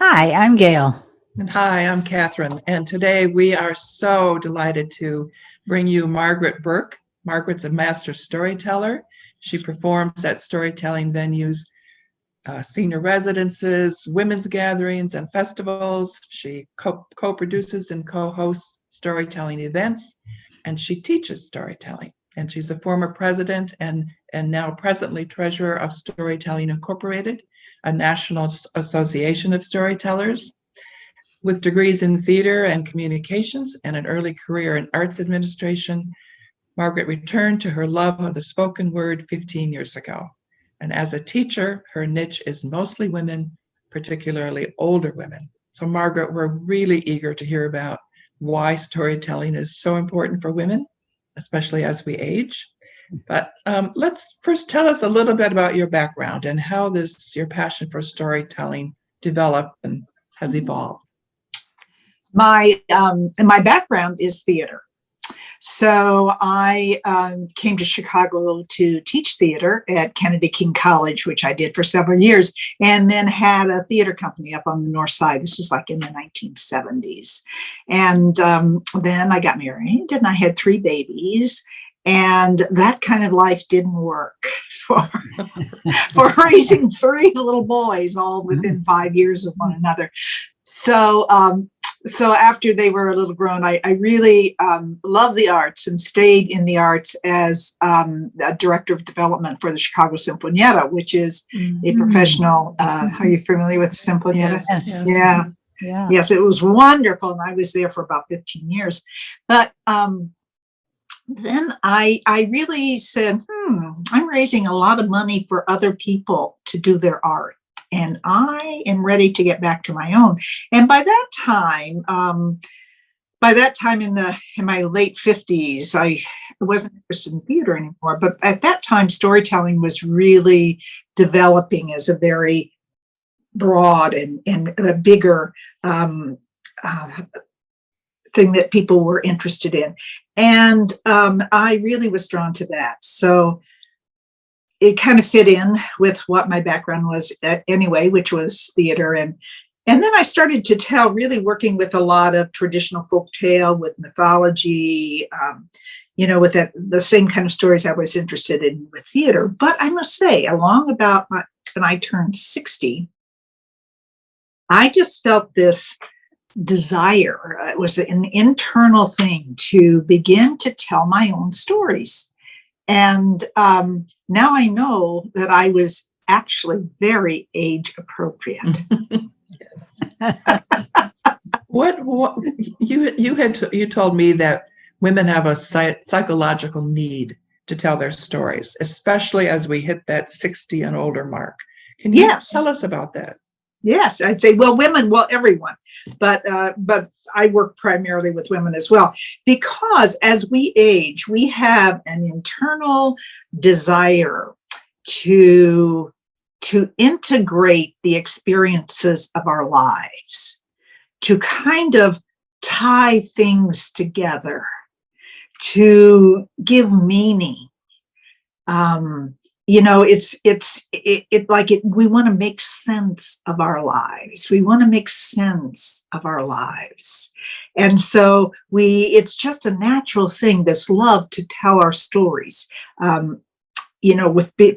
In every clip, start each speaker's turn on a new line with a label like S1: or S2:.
S1: Hi, I'm Gail.
S2: And hi, I'm Catherine. And today we are so delighted to bring you Margaret Burk. Margaret's a master storyteller. She performs at storytelling venues, senior residences, women's gatherings, and festivals. She co-produces and co-hosts storytelling events, and she teaches storytelling. And she's a former president and now presently treasurer of Storytelling Incorporated, a national association of storytellers. With degrees in theater and communications and an early career in arts administration, Margaret returned to her love of the spoken word 15 years ago. And as a teacher, her niche is mostly women, particularly older women. So Margaret, we're really eager to hear about why storytelling is so important for women, especially as we age. But let's first tell us a little bit about your background and how your passion for storytelling developed and has evolved.
S3: My background is theater. So I came to Chicago to teach theater at Kennedy King College, which I did for several years, and then had a theater company up on the north side. This was like in the 1970s. And then I got married and I had 3 babies. And that kind of life didn't work for raising 3 little boys, all within 5 years of one another. So after they were a little grown, I really loved the arts and stayed in the arts as a director of development for the Chicago Sinfonietta, which is a professional. Are you familiar with the Sinfonietta?
S2: Yes.
S3: Yeah. Yes, it was wonderful. And I was there for about 15 years. But then I really said, I'm raising a lot of money for other people to do their art, and I am ready to get back to my own. And by that time in my late 50s, I wasn't interested in theater anymore. But at that time, storytelling was really developing as a very broad and a bigger thing that people were interested in. And I really was drawn to that. So it kind of fit in with what my background was anyway, which was theater. And then I started to tell, really working with a lot of traditional folk tale, with mythology, with the same kind of stories I was interested in with theater. But I must say, along about when I turned 60, I just felt this desire. It was an internal thing to begin to tell my own stories. And now I know that I was actually very age appropriate.
S2: Yes. What you told me that women have a psychological need to tell their stories, especially as we hit that 60 and older mark. Can you tell us about that?
S3: Yes, I'd say, women, everyone, but I work primarily with women as well, because as we age, we have an internal desire to integrate the experiences of our lives, to kind of tie things together, to give meaning. We want to make sense of our lives. We want to make sense of our lives. And so it's just a natural thing, this love to tell our stories.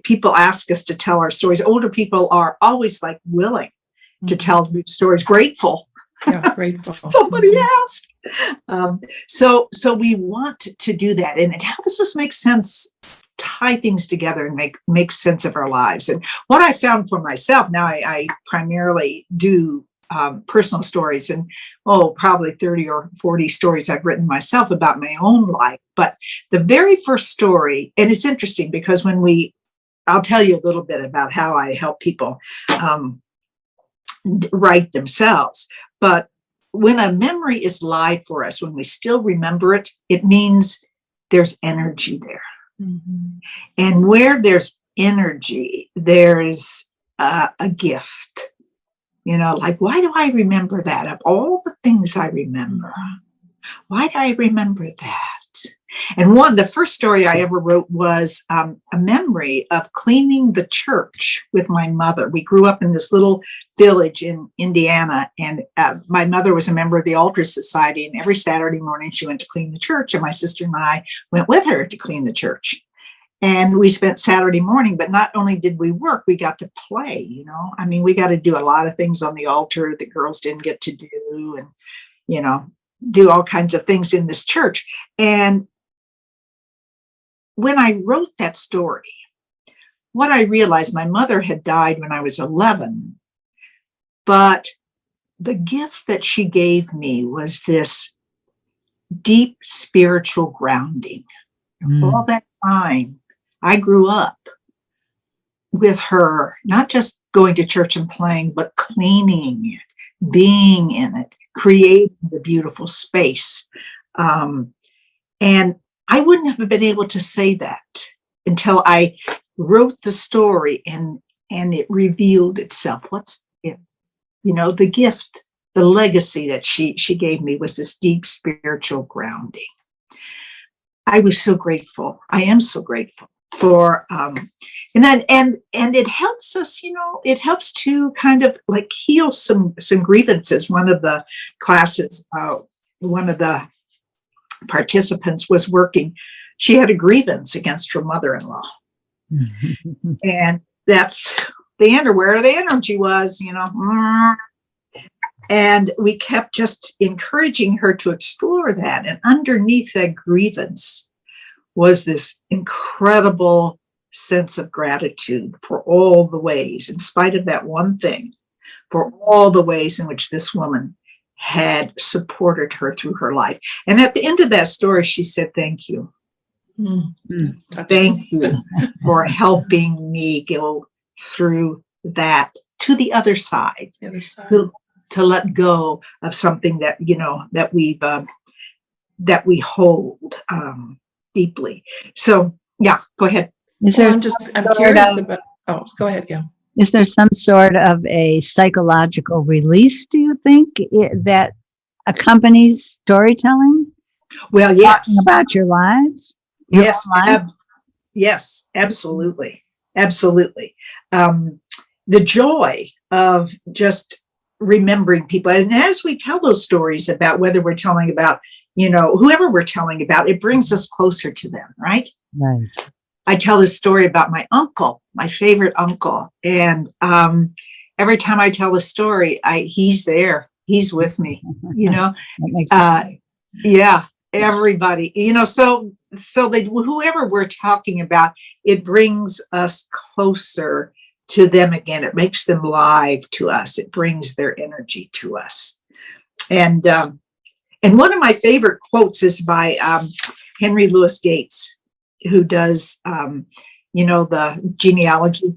S3: People ask us to tell our stories. Older people are always willing to tell stories, grateful.
S2: Yeah, grateful.
S3: Somebody asked. So we want to do that. And it helps us make sense, tie things together and make sense of our lives. And what I found for myself, now I primarily do personal stories, and probably 30 or 40 stories I've written myself about my own life. But the very first story, and it's interesting because I'll tell you a little bit about how I help people write themselves. But when a memory is live for us, when we still remember it, it means there's energy there. Mm-hmm. And where there's energy, there's a gift. Why do I remember that? Of all the things I remember, why do I remember that? And the first story I ever wrote was a memory of cleaning the church with my mother. We grew up in this little village in Indiana, and my mother was a member of the Altar Society. And every Saturday morning, she went to clean the church, and my sister and I went with her to clean the church. And we spent Saturday morning, but not only did we work, we got to play. I mean, we got to do a lot of things on the altar that girls didn't get to do, and do all kinds of things in this church. And when I wrote that story, what I realized, my mother had died when I was 11, but the gift that she gave me was this deep spiritual grounding. All that time, I grew up with her, not just going to church and playing, but cleaning it, being in it, creating the beautiful space. And I wouldn't have been able to say that until I wrote the story and it revealed itself. What's it? The gift, the legacy that she gave me was this deep spiritual grounding. I was so grateful. I am so grateful for and it helps us, it helps to kind of like heal some grievances. One of the classes, one of the participants was working. She had a grievance against her mother-in-law. And that's where the energy was, And we kept just encouraging her to explore that. And underneath that grievance was this incredible sense of gratitude for all the ways, in spite of that one thing, for all the ways in which this woman had supported her through her life. And at the end of that story, she said, "Thank you. Thank you for helping me go through that to the other side, to let go of something that, that we hold deeply." So, yeah, go ahead.
S2: I'm curious about, go ahead, yeah.
S1: Is there some sort of a psychological release, do you think, that accompanies storytelling?
S3: Well, yes.
S1: Talking about your lives?
S3: Yes, yes, absolutely. Absolutely. The joy of just remembering people. And as we tell those stories about whether we're telling about, whoever we're telling about, it brings us closer to them, right?
S1: Right.
S3: I tell this story about my uncle, my favorite uncle. And every time I tell a story, he's there. He's with me,
S1: That makes sense.
S3: Yeah, everybody, so whoever we're talking about, it brings us closer to them again. It makes them live to us. It brings their energy to us. And one of my favorite quotes is by Henry Louis Gates, who does, the genealogy,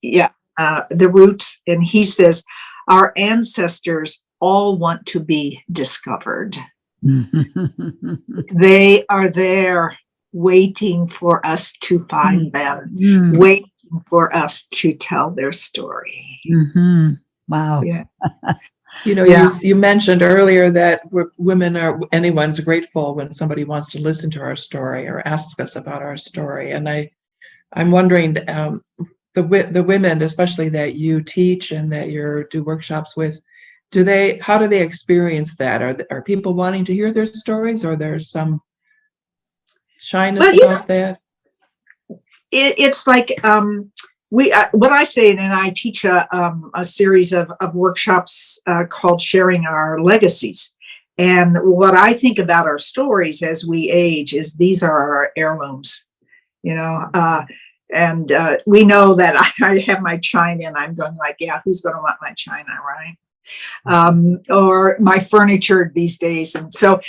S3: the roots. And he says, "Our ancestors all want to be discovered. They are there waiting for us to find them, waiting for us to tell their story."
S1: Wow.
S3: Yeah.
S2: You mentioned earlier that anyone's grateful when somebody wants to listen to our story or asks us about our story. And I'm wondering, the women, especially that you teach and that you do workshops with, how do they experience that? Are people wanting to hear their stories, or there's some shyness about that?
S3: It's like, what I say, and I teach a series of workshops called Sharing Our Legacies. And what I think about our stories as we age is these are our heirlooms, and we know that I have my china and I'm going like, yeah, who's going to want my china, right? Or my furniture these days. And so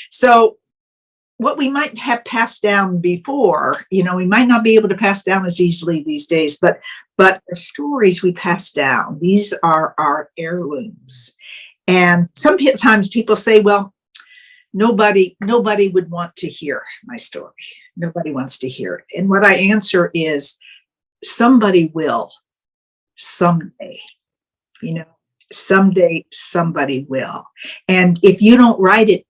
S3: what we might have passed down before, we might not be able to pass down as easily these days, but the stories we pass down, these are our heirlooms. And sometimes people say, well, nobody would want to hear my story. Nobody wants to hear it. And what I answer is, somebody will someday, someday somebody will. And if you don't write it,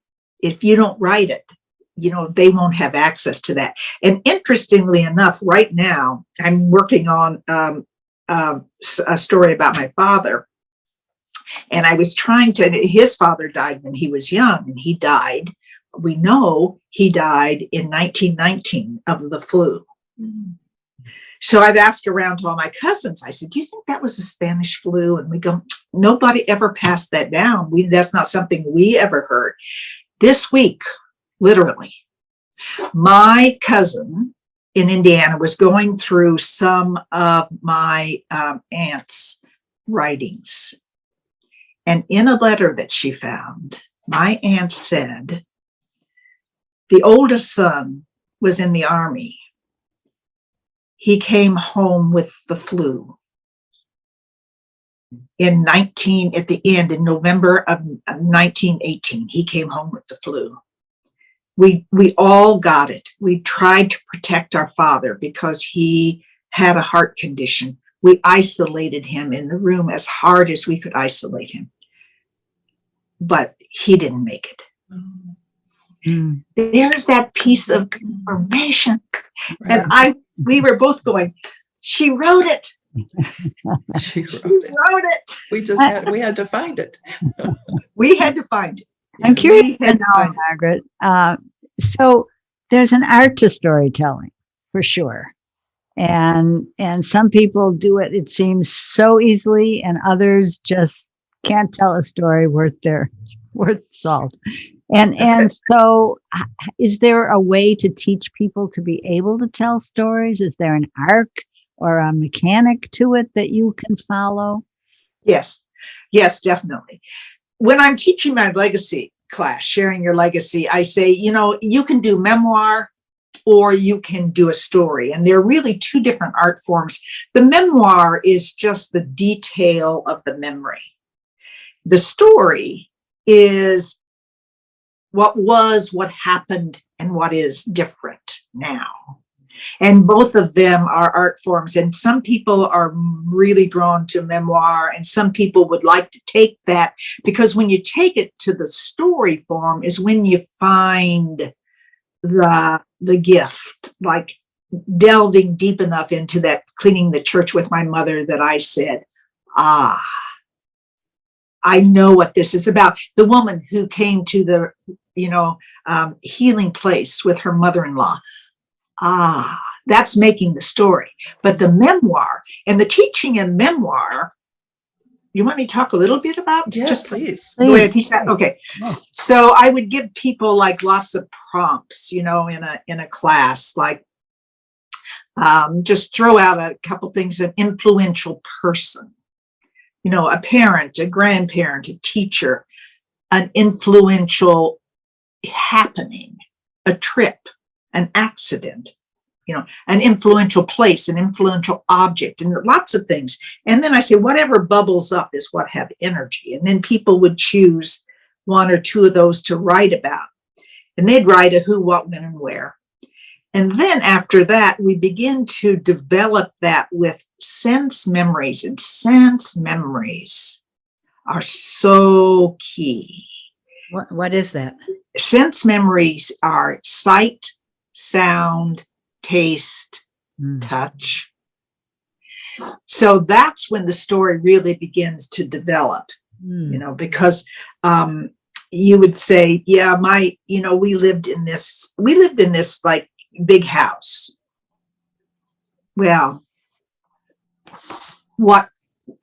S3: they won't have access to that. And interestingly enough, right now, I'm working on a story about my father. And I was his father died when he was young, and he died. We know he died in 1919 of the flu. Mm-hmm. So I've asked around to all my cousins. I said, do you think that was the Spanish flu? And we go, nobody ever passed that down. That's not something we ever heard. This week, literally, my cousin in Indiana was going through some of my aunt's writings. And in a letter that she found, my aunt said, the oldest son was in the army. He came home with the flu in November of 1918. He came home with the flu. We all got it. We tried to protect our father because he had a heart condition. We isolated him in the room as hard as we could isolate him. But he didn't make it. Mm. There's that piece of information. Right. And we were both going, she wrote it.
S2: She wrote it. We had to find it.
S3: We had to find it.
S1: I'm curious to know, Margaret. So there's an art to storytelling, for sure. And some people do it, it seems, so easily, and others just can't tell a story worth salt. And so is there a way to teach people to be able to tell stories? Is there an arc or a mechanic to it that you can follow?
S3: Yes, definitely. When I'm teaching my legacy class, sharing your legacy, I say, you can do memoir or you can do a story. And they're really two different art forms. The memoir is just the detail of the memory. The story is what was, what happened, and what is different now. And both of them are art forms. And some people are really drawn to memoir, and some people would like to take that, because when you take it to the story form is when you find the gift, like delving deep enough into that cleaning the church with my mother that I said, I know what this is about. The woman who came to the, healing place with her mother-in-law. That's making the story. But the memoir and the teaching in memoir, you want me to talk a little bit about?
S2: Yes,
S3: just
S2: please.
S3: The way I teach that? Okay. So I would give people like lots of prompts, in a class, like just throw out a couple things, an influential person, a parent, a grandparent, a teacher, an influential happening, a trip, an accident, an influential place, an influential object, and lots of things. And then I say, whatever bubbles up is what have energy. And then people would choose one or two of those to write about. And they'd write a who, what, when, and where. And then after that, we begin to develop that with sense memories. And sense memories are so key.
S1: What is that?
S3: Sense memories are sight, sound, taste, touch. So that's when the story really begins to develop, because you would say, yeah, we lived in this like big house. Well,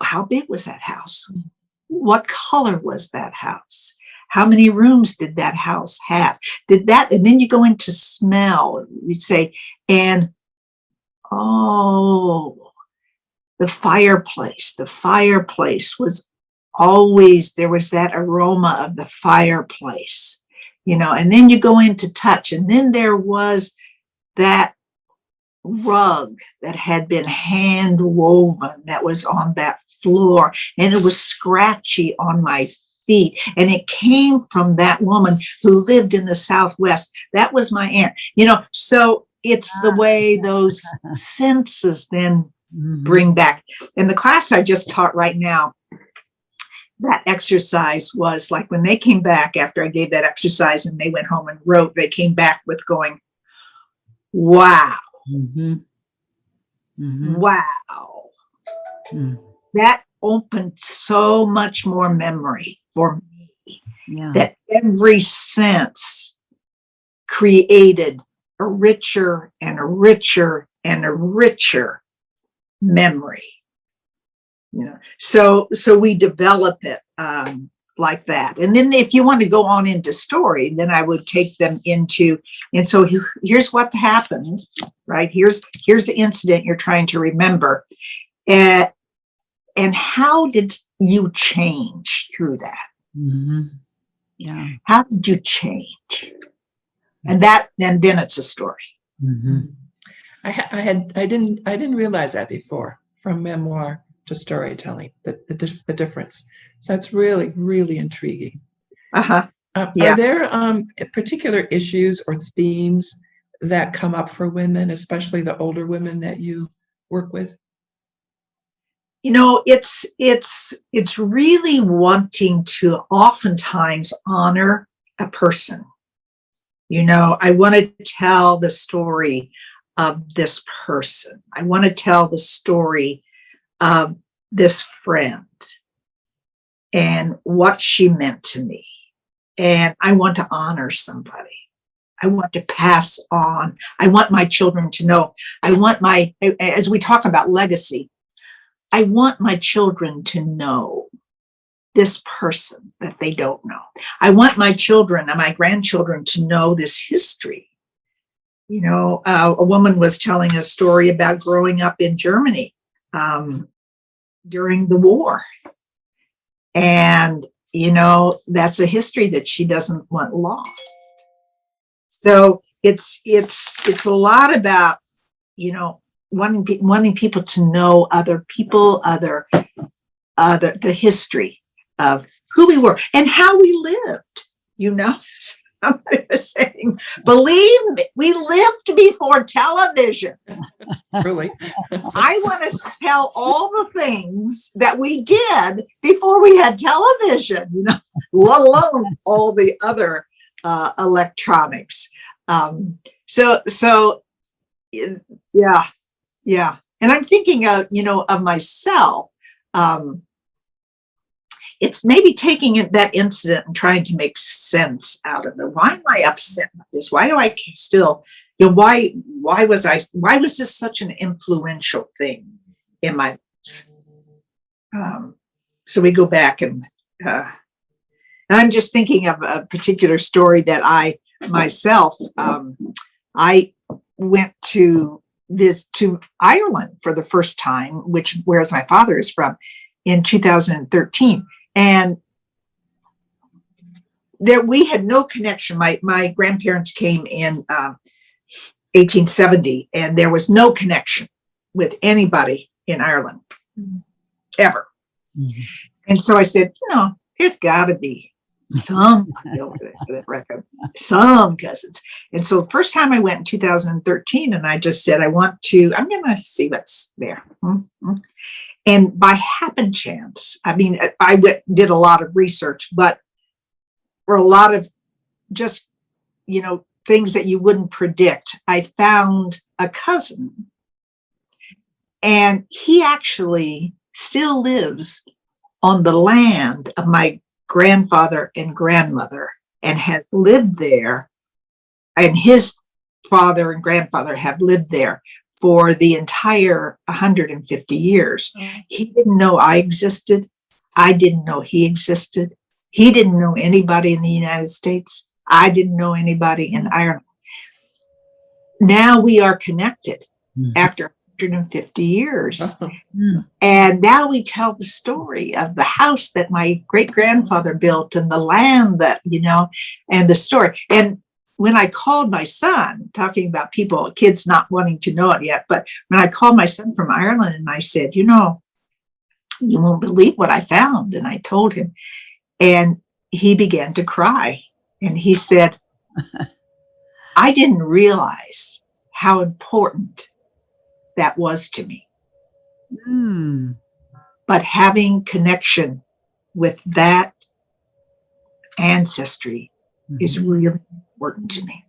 S3: how big was that house? What color was that house? How many rooms did that house have? And then you go into smell, you'd say, and the fireplace was always, there was that aroma of the fireplace, and then you go into touch, and then there was that rug that had been hand woven that was on that floor, and it was scratchy on my feet, and it came from that woman who lived in the Southwest. That was my aunt, so it's the way those senses then bring back. In the class I just taught right now, that exercise was like when they came back after I gave that exercise and they went home and wrote, they came back with going, wow,
S1: Mm-hmm. Mm-hmm.
S3: wow.
S1: Mm.
S3: That opened so much more memory for me,
S1: Yeah.
S3: that every sense created a richer and a richer and a richer memory. So we develop it like that. And then if you want to go on into story, then I would take them into, and so here's what happened, right? Here's the incident you're trying to remember. And how did you change through that?
S1: Mm-hmm. Yeah.
S3: How did you change? And then it's a story.
S1: Mm-hmm.
S2: I didn't realize that before, from memoir to storytelling, the difference. So that's really, really intriguing.
S3: Yeah.
S2: Are there particular issues or themes that come up for women, especially the older women that you work with?
S3: It's really wanting to oftentimes honor a person. I want to tell the story of this person. I want to tell the story of this friend and what she meant to me. And I want to honor somebody. I want to pass on. I want my children to know. As we talk about legacy, I want my children to know this person that they don't know. I want my children and my grandchildren to know this history. A woman was telling a story about growing up in Germany during the war. And, that's a history that she doesn't want lost. So it's a lot about, wanting people to know other people, the history of who we were and how we lived. Somebody was saying, believe me, we lived before television.
S2: Really?
S3: I want to tell all the things that we did before we had television, let alone all the other electronics. So yeah. And I'm thinking of myself. It's maybe taking that incident and trying to make sense out of it. Why am I upset with this? Why do I still, why was this such an influential thing in my life? So we go back and I'm just thinking of a particular story that I myself, I went to Ireland for the first time, where my father is from, in 2013. And we had no connection. My grandparents came in 1870, and there was no connection with anybody in Ireland ever. Mm-hmm. And so I said, there's got to be somebody over there for that record, some cousins. And so the first time I went in 2013, and I just said, I'm going to see what's there. Mm-hmm. And by happen chance, I did a lot of research, but for a lot of just, things that you wouldn't predict, I found a cousin, and he actually still lives on the land of my grandfather and grandmother and has lived there, and his father and grandfather have lived there for the entire 150 years. He didn't know I existed. I didn't know he existed. He didn't know anybody in the United States. I didn't know anybody in Ireland. Now we are connected after 150 years. And now we tell the story of the house that my great-grandfather built and the land that, and the story. And when I called my son, talking about kids not wanting to know it yet, but when I called my son from Ireland and I said, you won't believe what I found. And I told him, and he began to cry. And he said, I didn't realize how important that was to me. But having connection with that ancestry is really important to me.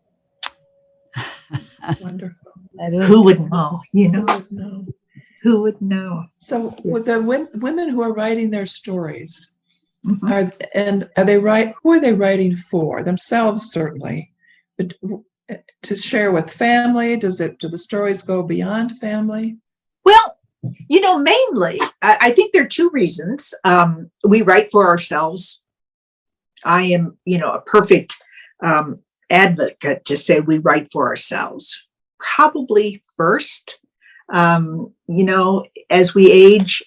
S2: Wonderful.
S3: Who would know,
S2: Who would know?
S3: Who would know?
S2: So with the women who are writing their stories,
S3: Mhm.
S2: who are they writing for? Themselves, certainly, but to share with family? Do the stories go beyond family?
S3: Well, mainly, I think there are two reasons. We write for ourselves. I am, a perfect advocate to say we write for ourselves. Probably first, as we age,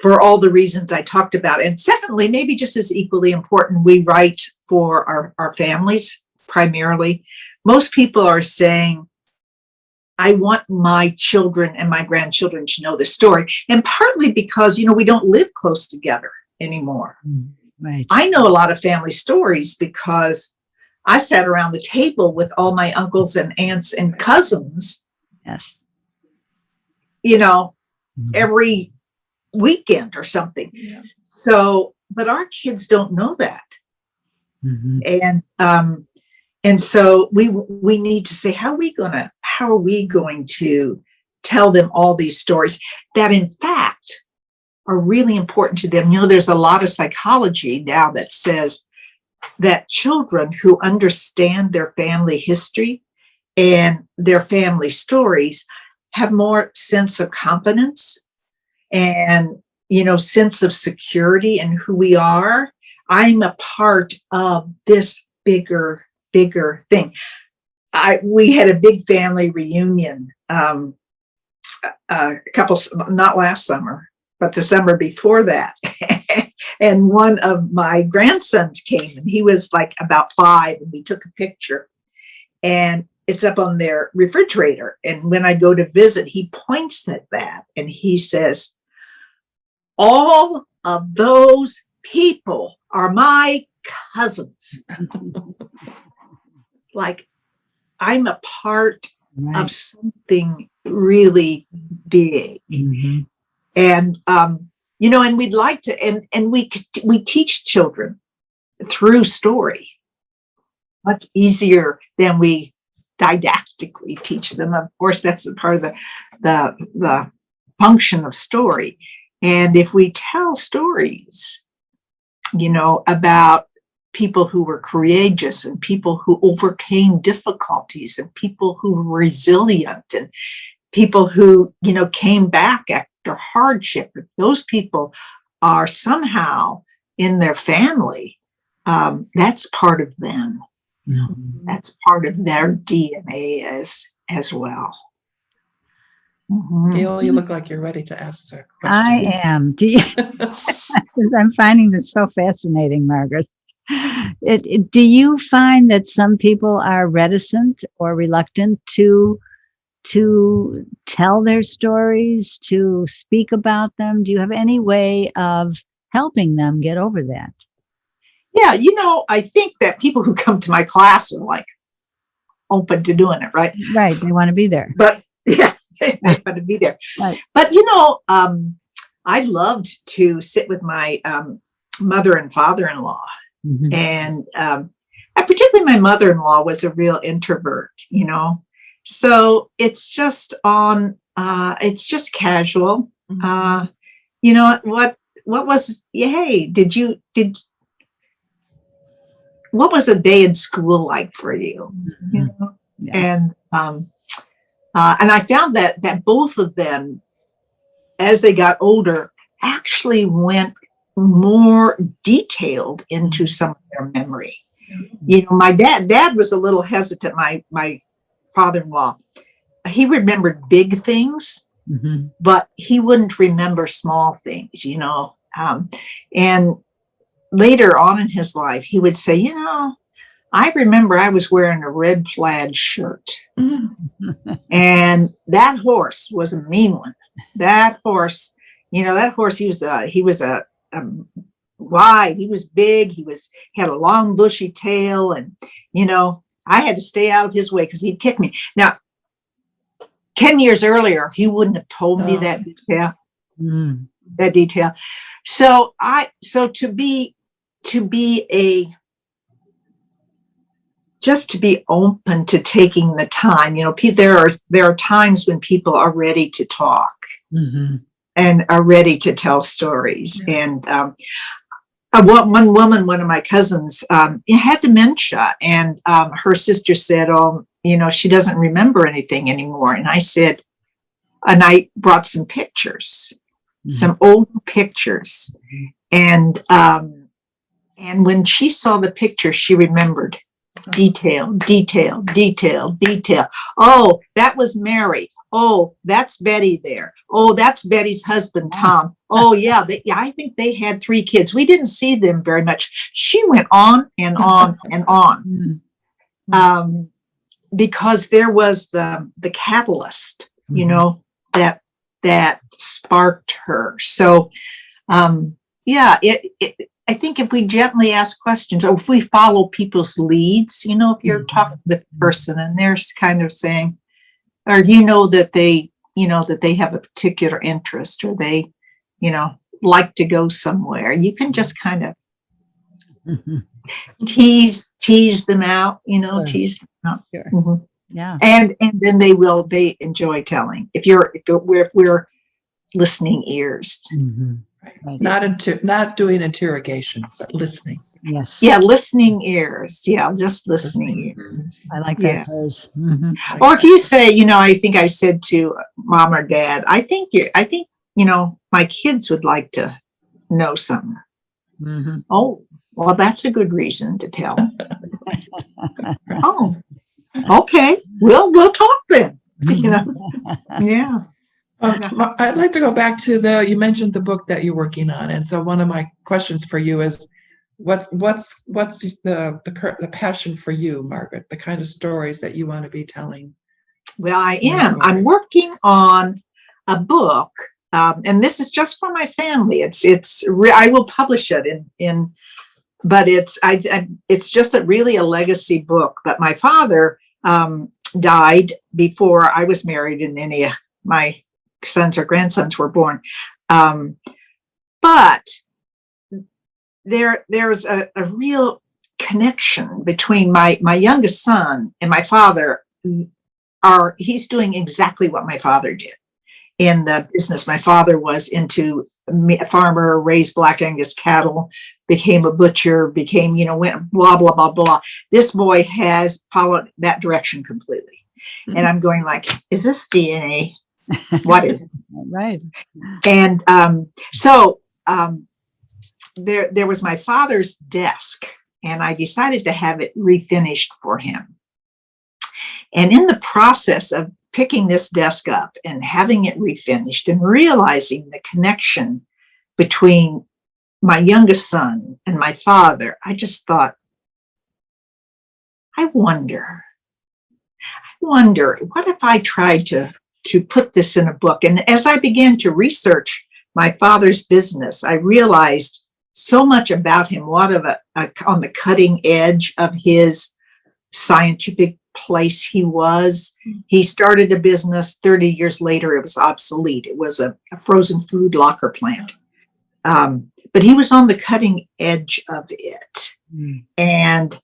S3: for all the reasons I talked about. And secondly, maybe just as equally important, we write for our families primarily. Most people are saying, I want my children and my grandchildren to know the story. And partly because, we don't live close together anymore.
S1: Right.
S3: I know a lot of family stories because I sat around the table with all my uncles and aunts and cousins.
S1: Yes.
S3: Every weekend or something.
S2: Yeah.
S3: So, but our kids don't know that.
S1: Mm-hmm.
S3: And so we need to say, how are we going to tell them all these stories that in fact are really important to them? There's a lot of psychology now that says that children who understand their family history and their family stories have more sense of confidence and, sense of security in who we are. I'm a part of this bigger thing. We had a big family reunion, not last summer, but the summer before that. And one of my grandsons came, and he was like about 5, and we took a picture, and it's up on their refrigerator. And when I go to visit, he points at that and he says, all of those people are my cousins. Like, I'm a part of something really big.
S1: Mm-hmm.
S3: And, and we'd like to, and we teach children through story much easier than we didactically teach them. Of course, that's a part of the function of story. And if we tell stories, about people who were courageous and people who overcame difficulties and people who were resilient and people who, came back after hardship, if those people are somehow in their family, that's part of them.
S1: Mm-hmm.
S3: That's part of their DNA as well. Mm-hmm.
S2: Gail, you look like you're ready to ask a question.
S1: I am. I'm finding this so fascinating, Margaret. Do you find that some people are reticent or reluctant to tell their stories, to speak about them? Do you have any way of helping them get over that?
S3: Yeah, I think that people who come to my class are like open to doing it, right?
S1: Right. They want to be there.
S3: But yeah, they want to be there.
S1: Right.
S3: But, I loved to sit with my mother and father-in-law.
S1: Mm-hmm.
S3: And particularly my mother-in-law was a real introvert, So it's just it's just casual.
S2: Mm-hmm.
S3: What was, hey, what was a day in school like for you?
S1: Mm-hmm. Yeah.
S3: And I found that both of them, as they got older, actually went more detailed into some of their memory. My dad was a little hesitant. My father-in-law, he remembered big things,
S1: Mm-hmm.
S3: but he wouldn't remember small things, and later on in his life, he would say, I remember I was wearing a red plaid shirt.
S2: Mm-hmm.
S3: And that horse was a mean one. That horse, he was wide, he was big, he had a long bushy tail, and I had to stay out of his way because he'd kick me. Now, 10 years earlier, he wouldn't have told me that. Yeah.
S1: Mm.
S3: that detail. So to be just to be open to taking the time, there are times when people are ready to talk and are ready to tell stories. And one woman, one of my cousins, had dementia, and her sister said, "Oh, she doesn't remember anything anymore." And I said, and I brought some pictures, some old pictures, and when she saw the picture, she remembered. Detail. Oh, that was Mary. Oh, that's Betty there. Oh, that's Betty's husband, Tom. Oh, yeah, I think they had 3 kids. We didn't see them very much. She went on and on and on, because there was the catalyst, that sparked her. So, I think if we gently ask questions, or if we follow people's leads, if you're talking with a person and they're kind of saying, or that they have a particular interest, or they, like to go somewhere, you can just kind of tease them out, tease them out.
S1: Sure. Yeah.
S3: And then they enjoy telling. If we're listening ears.
S2: Right. Not doing interrogation, but listening.
S1: Yes.
S3: Yeah, listening ears. Yeah, just listening ears.
S1: I like that phrase.
S3: Or if you say, I think I said to mom or dad, I think my kids would like to know something. Oh, well, that's a good reason to tell. Oh, okay. We'll talk then. Yeah.
S2: I'd like to go back to you mentioned the book that you're working on, and so one of my questions for you is, what's the passion for you, Margaret? The kind of stories that you want to be telling?
S3: Well, I am. I'm working on a book, and this is just for my family. I will publish it but it's just really a legacy book. But my father died before I was married and any of my sons or grandsons were born. But there's a real connection between my youngest son and my father. He's doing exactly what my father did in the business. My father was into a farmer, raised Black Angus cattle, became a butcher, went blah, blah, blah, blah. This boy has followed that direction completely. And I'm going like, is this DNA? What is it?
S1: Right.
S3: And so there was my father's desk, and I decided to have it refinished for him. And in the process of picking this desk up and having it refinished and realizing the connection between my youngest son and my father, I just thought, I wonder, what if I tried to put this in a book? And as I began to research my father's business, I realized so much about him, on the cutting edge of his scientific place he was. He started a business. 30 years later, it was obsolete. It was a frozen food locker plant. But he was on the cutting edge of it. And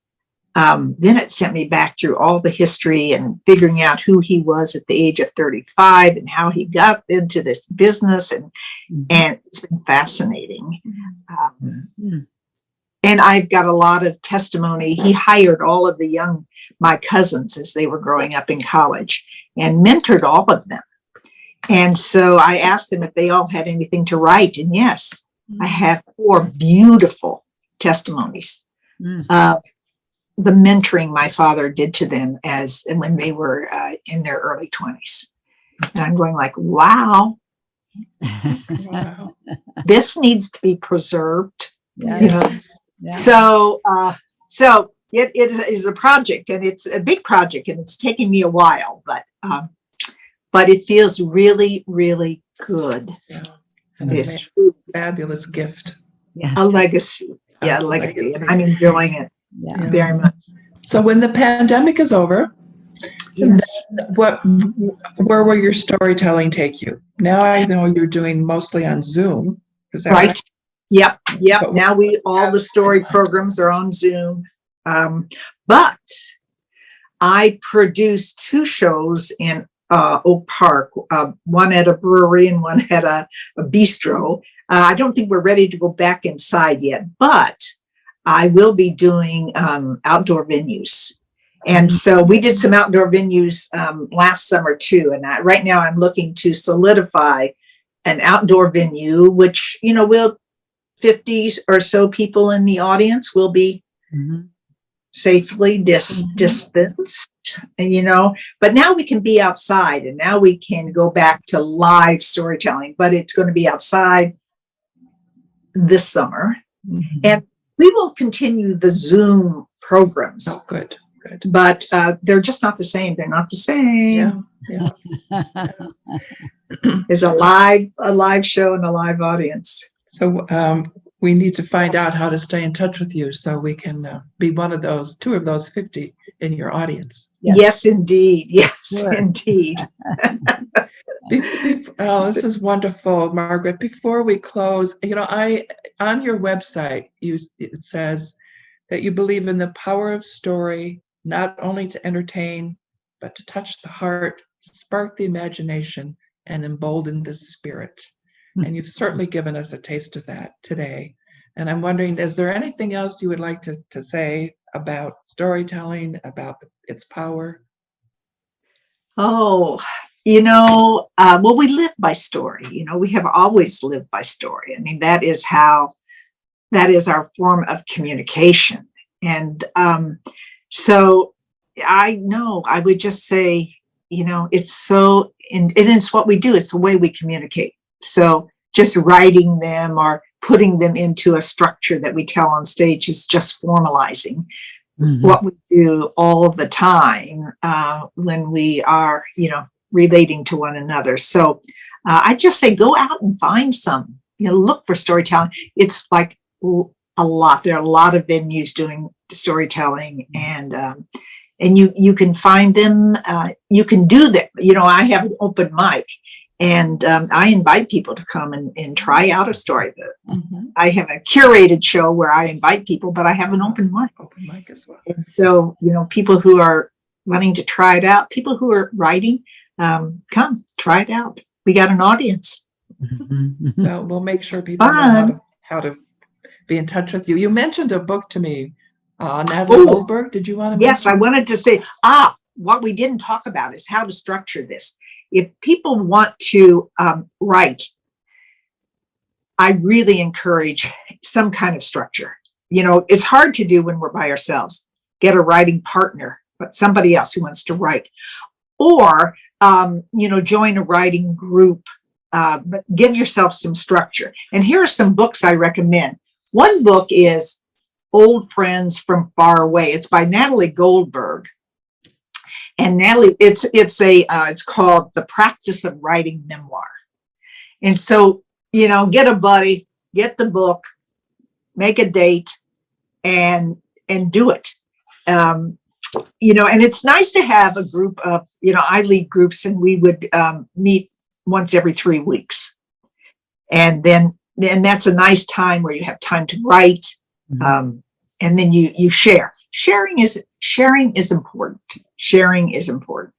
S3: then it sent me back through all the history and figuring out who he was at the age of 35 and how he got into this business. And it's been fascinating. And I've got a lot of testimony. He hired all of my cousins as they were growing up in college and mentored all of them. And so I asked them if they all had anything to write. And yes, I have 4 beautiful testimonies of the mentoring my father did to them when they were in their early 20s. And I'm going like, wow, this needs to be preserved.
S1: Yes. Yeah.
S3: So it is a project, and it's a big project, and it's taking me a while, but it feels really, really good.
S2: Yeah.
S3: It's true.
S2: Fabulous gift.
S1: Yes.
S3: A legacy. Yeah, legacy. And I'm enjoying it very much.
S2: So when the pandemic is over,
S3: Yes.
S2: Where will your storytelling take you? Now I know you're doing mostly on Zoom. Is that
S3: Right. Yep.
S2: But
S3: Now all the story programs are on Zoom. But I produced 2 shows in Oak Park, one at a brewery and one at a bistro. I don't think we're ready to go back inside yet, but I will be doing outdoor venues. And so we did some outdoor venues last summer too. And right now I'm looking to solidify an outdoor venue, which, we'll 50 or so people in the audience will be safely distanced, but now we can be outside, and now we can go back to live storytelling, but it's going to be outside this summer. And we will continue the Zoom programs.
S2: Oh, good.
S3: But they're just not the same. They're not the same.
S2: Yeah.
S3: It's a live show and a live audience.
S2: So we need to find out how to stay in touch with you so we can be two of those 50 in your audience.
S3: Yes, indeed. Yes,
S1: Sure.
S3: indeed.
S2: This is wonderful, Margaret. Before we close, on your website, it says that you believe in the power of story, not only to entertain, but to touch the heart, spark the imagination, and embolden the spirit. And you've certainly given us a taste of that today. And I'm wondering, is there anything else you would like to say about storytelling, about its power?
S3: Oh, well, we live by story. We have always lived by story. I mean, that is our form of communication. And so I would just say, it's so, and it's what we do. It's the way we communicate. So just writing them or putting them into a structure that we tell on stage is just formalizing what we do all of the time when we are, relating to one another. So I just say, go out and find some, look for storytelling. It's like a lot. There are a lot of venues doing storytelling, and you can find them. You can do them. I have an open mic. And I invite people to come and try out a story. I have a curated show where I invite people, but I have an open mic.
S2: Open mic as well.
S3: And so, people who are wanting to try it out, people who are writing, come try it out. We got an audience.
S2: Well, we'll make sure people know how to be in touch with you. You mentioned a book to me, Natalie Goldberg. Did you want to?
S3: Yes, I wanted to say, what we didn't talk about is how to structure this. If people want to write, I really encourage some kind of structure. It's hard to do when we're by ourselves. Get a writing partner, but somebody else who wants to write. Or, join a writing group, but give yourself some structure. And here are some books I recommend. One book is Old Friends from Far Away. It's by Natalie Goldberg. And Natalie, it's called The Practice of Writing Memoir. And so, get a buddy, get the book, make a date, and do it. And it's nice to have a group of, I lead groups, and we would meet once every 3 weeks. And that's a nice time where you have time to write. And then you share. Sharing is important. Sharing is important.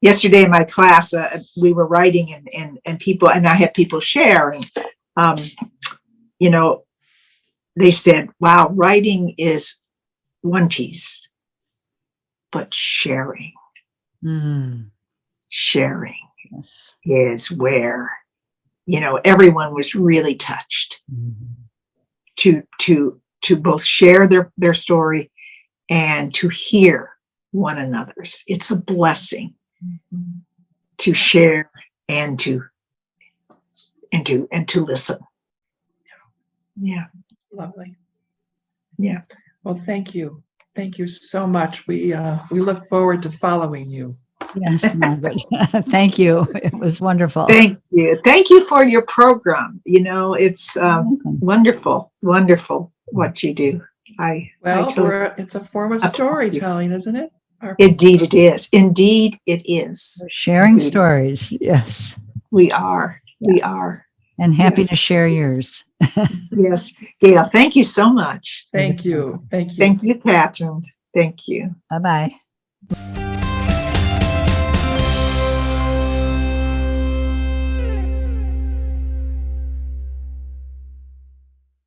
S3: Yesterday in my class, we were writing and people, and I had people share, and they said, "Wow, writing is one piece, but sharing is where everyone was really touched to both share their story and to hear one another's. It's a blessing to share and to listen. Yeah.
S2: Lovely.
S3: Yeah.
S2: Well, thank you. Thank you so much. We look forward to following you.
S1: Yes, Margaret. Thank you. It was wonderful.
S3: Thank you. Thank you for your program. It's wonderful what you do.
S2: It's a form of storytelling, isn't it?
S3: Indeed, it is. Indeed, it is.
S1: We're sharing
S3: Indeed.
S1: stories. Yes.
S3: We are. We are.
S1: And happy
S3: Yes.
S1: to share yours.
S3: Yes. Gail, thank you so much.
S2: Thank you. Thank you.
S3: Thank you, Catherine. Thank you.
S1: Bye bye.